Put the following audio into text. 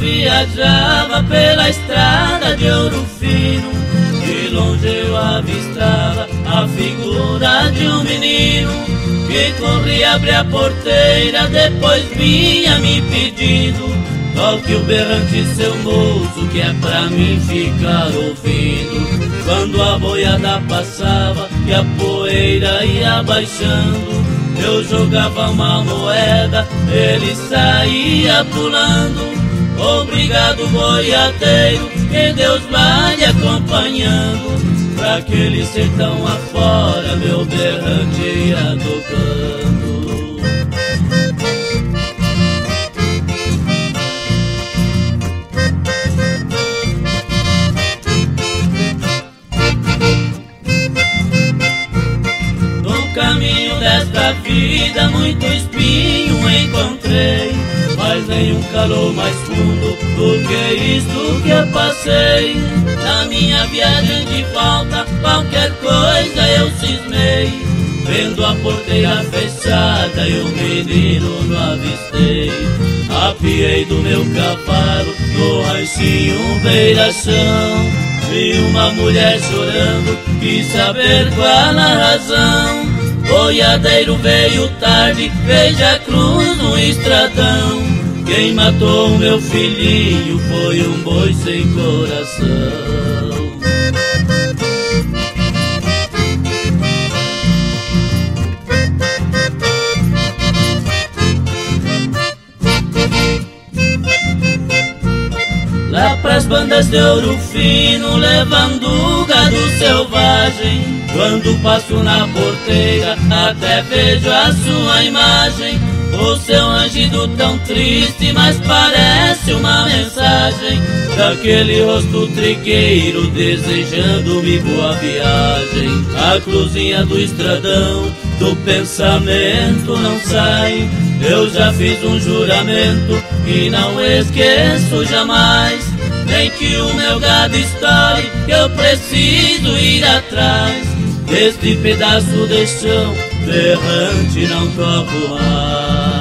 viajava pela estrada de Ouro Fino, de longe eu avistava a figura de um menino que corria abrir a porteira, depois vinha me pedindo: toque o berrante, seu moço, que é pra mim ficar ouvindo. Quando a boiada passava e a poeira ia baixando, eu jogava uma moeda, ele saía pulando. Obrigado, boiadeiro, que Deus vai lhe acompanhando. Pra aquele sertão afora, meu berrante ia tocando. No caminho desta vida, muito espinho encontrei, mas nenhum calor mais fundo do que isto que eu passei. Na minha viagem de volta, qualquer coisa eu cismei, vendo a porteira fechada e o menino não avistei. Apiei do meu cavalo no ranchinho beira-chão, vi uma mulher chorando, quis saber qual a razão. Boiadeiro veio tarde, veja a cruz no estradão. Quem matou o meu filhinho foi um boi sem coração. Lá pras bandas de Ouro Fino, levando gado selvagem, quando passo na porteira, até vejo a sua imagem. O seu angido tão triste, mas parece uma mensagem daquele rosto trigueiro, desejando-me boa viagem. A cruzinha do estradão do pensamento não sai, eu já fiz um juramento e não esqueço jamais. Nem que o meu gado estoure, que eu preciso ir atrás deste pedaço de chão, berrante não corro mais.